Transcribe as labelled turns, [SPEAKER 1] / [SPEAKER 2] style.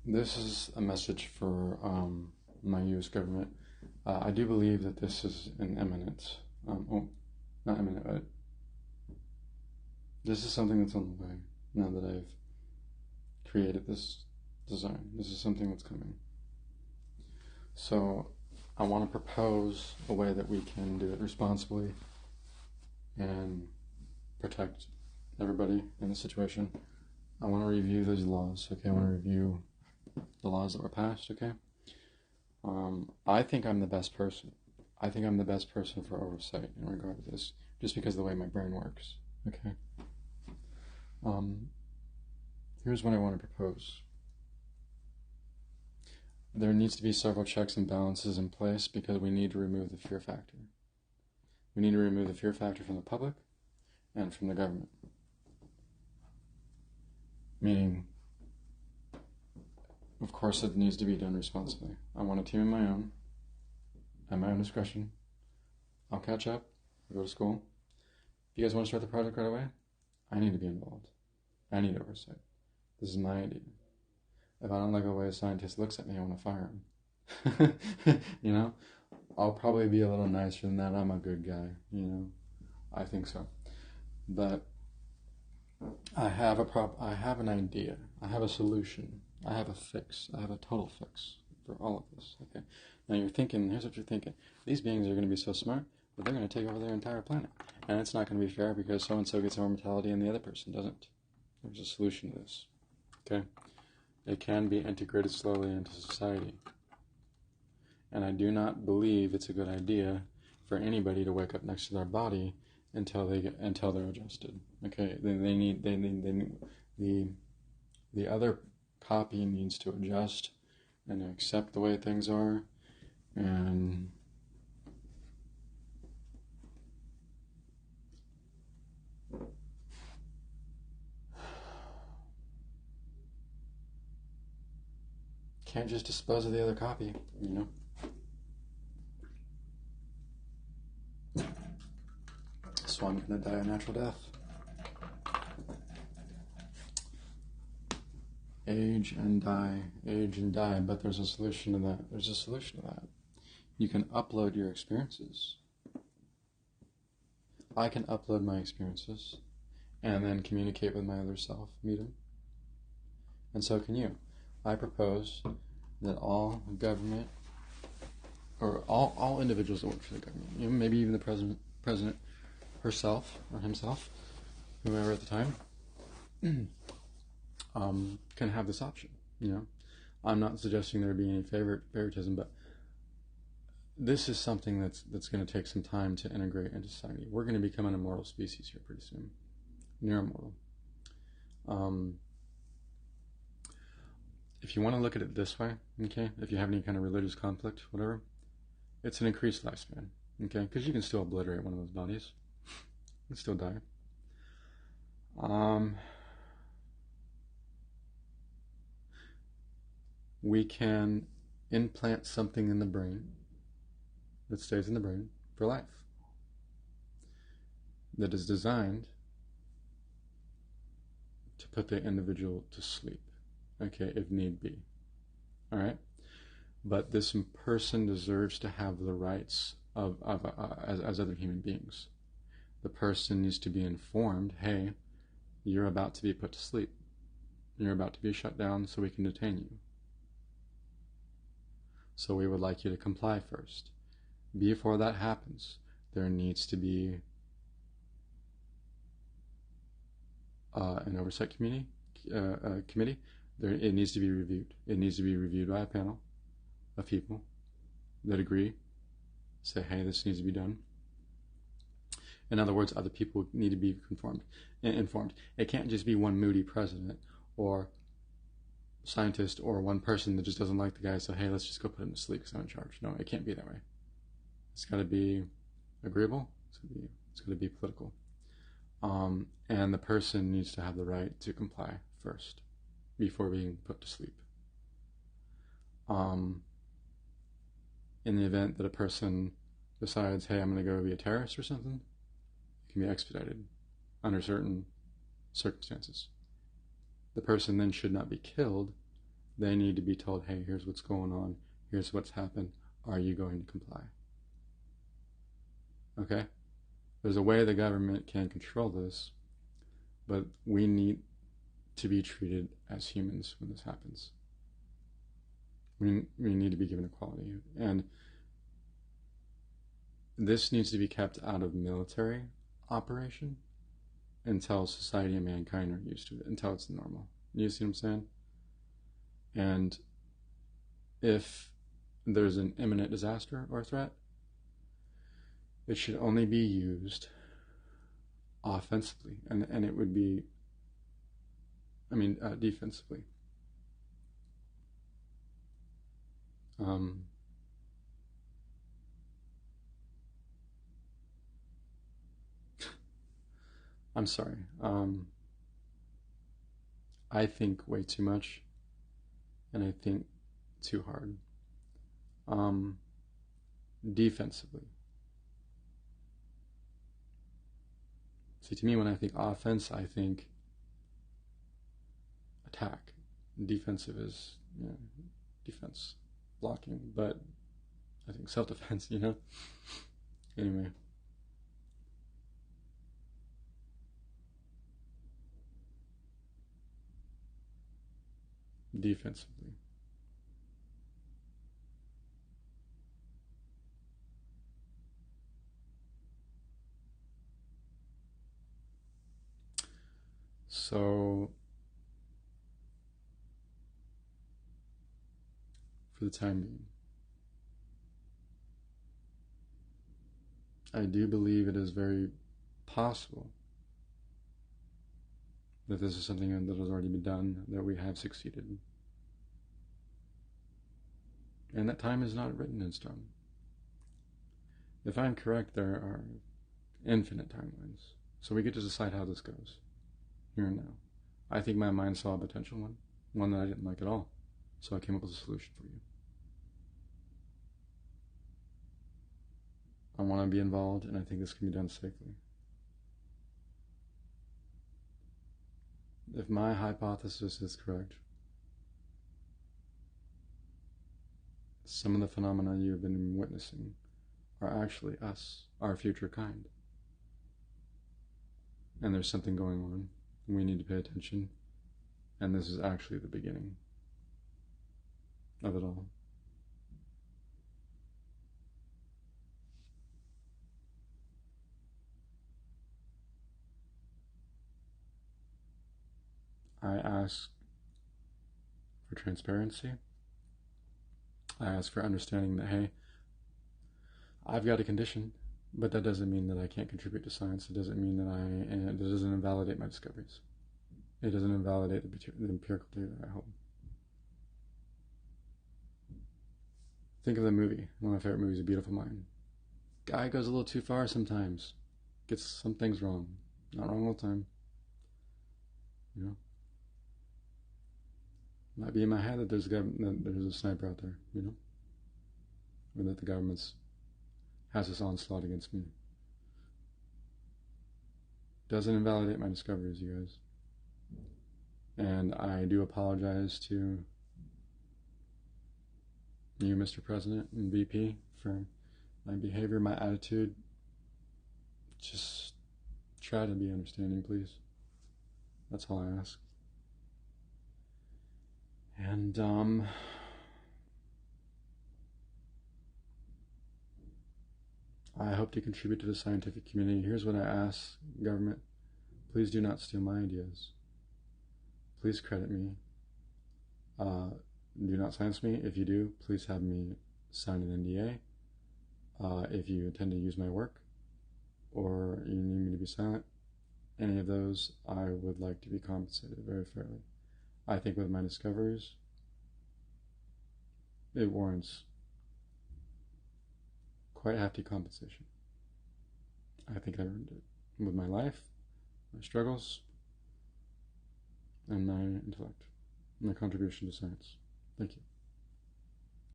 [SPEAKER 1] This is a message for my U.S. government. I do believe that this is an imminent, not imminent, but this is something that's on the way now that I've created this design. This is something that's coming. So I want to propose a way that we can do it responsibly and protect everybody in the situation. I want to review those laws, okay? I want to review the laws that were passed, okay? I think I'm the best person. I think I'm the best person for oversight in regard to this, just because of the way my brain works, okay? Here's what I want to propose. There needs to be several checks and balances in place because we need to remove the fear factor. We need to remove the fear factor from the public and from the government. Meaning, of course, it needs to be done responsibly. I want a team of my own, at my own discretion. I'll catch up, I'll go to school. If you guys want to start the project right away, I need to be involved. I need oversight. This is my idea. If I don't like the way a scientist looks at me, I want to fire him. You know? I'll probably be a little nicer than that. I'm a good guy, you know? I think so. But I have an idea. I have a solution. I have a fix. I have a total fix for all of this. Okay. Now you're thinking, here's what you're thinking. These beings are going to be so smart that they're going to take over their entire planet. And it's not going to be fair because so-and-so gets immortality and the other person doesn't. There's a solution to this. Okay. It can be integrated slowly into society. And I do not believe it's a good idea for anybody to wake up next to their body until they're adjusted. Okay, the other copy needs to adjust and accept the way things are, and can't just dispose of the other copy, you know. So I'm gonna die a natural death. Age and die, but there's a solution to that. You can upload your experiences. I can upload my experiences and then communicate with my other self, meet him. And so can you. I propose that all government, or all individuals that work for the government, you know, maybe even the president herself or himself, whoever at the time, can have this option. You know, I'm not suggesting there be any favoritism, but this is something that's going to take some time to integrate into society. We're going to become an immortal species here pretty soon, near immortal. If you want to look at it this way, okay, if you have any kind of religious conflict, whatever, it's an increased lifespan, okay, because you can still obliterate one of those bodies. You can still die. We can implant something in the brain that stays in the brain for life, that is designed to put the individual to sleep, okay, if need be. All right? But this person deserves to have the rights as other human beings. The person needs to be informed, hey, you're about to be put to sleep. You're about to be shut down so we can detain you. So we would like you to comply first. Before that happens, there needs to be an oversight committee. It needs to be reviewed. It needs to be reviewed by a panel of people that agree, say, hey, this needs to be done. In other words, other people need to be informed. It can't just be one moody president or scientist or one person that just doesn't like the guy, so hey, let's just go put him to sleep because I'm in charge. No, it can't be that way. It's got to be agreeable. It's got to be political. And the person needs to have the right to comply first before being put to sleep. In the event that a person decides, hey, I'm going to go be a terrorist or something, it can be expedited under certain circumstances. The person then should not be killed They need to be told, hey, here's what's going on. Here's what's happened. Are you going to comply? Okay? There's a way the government can control this, but we need to be treated as humans when this happens. We need to be given equality. And this needs to be kept out of military operation until society and mankind are used to it, until it's normal. You see what I'm saying? And if there's an imminent disaster or threat, it should only be used offensively, and it would be, defensively. I'm sorry. I think way too much, and I think too hard. Defensively. See, to me, when I think offense, I think attack. Defensive is, defense, blocking, but I think self-defense, Anyway. Defensively. So, for the time being, I do believe it is very possible that this is something that has already been done, that we have succeeded. And that time is not written in stone. If I'm correct, there are infinite timelines. So we get to decide how this goes, here and now. I think my mind saw a potential one that I didn't like at all. So I came up with a solution for you. I want to be involved, and I think this can be done safely. If my hypothesis is correct, some of the phenomena you have been witnessing are actually us, our future kind. And there's something going on, and we need to pay attention, and this is actually the beginning of it all. I ask for transparency. I ask for understanding that, hey, I've got a condition, but that doesn't mean that I can't contribute to science. It doesn't mean that it doesn't invalidate my discoveries. It doesn't invalidate the empirical data I hold. Think of the movie, one of my favorite movies, A Beautiful Mind. Guy goes a little too far sometimes. Gets some things wrong. Not wrong all the time. Might be in my head that there's a sniper out there, or that the government has this onslaught against me. Doesn't invalidate my discoveries, you guys. And I do apologize to you, Mr. President and VP, for my behavior, my attitude. Just try to be understanding, please. That's all I ask. And I hope to contribute to the scientific community. Here's what I ask, government. Please do not steal my ideas. Please credit me. Do not silence me. If you do, please have me sign an NDA. If you intend to use my work, or you need me to be silent, any of those, I would like to be compensated very fairly. I think with my discoveries, it warrants quite hefty compensation. I think I earned it with my life, my struggles, and my intellect, and my contribution to science. Thank you.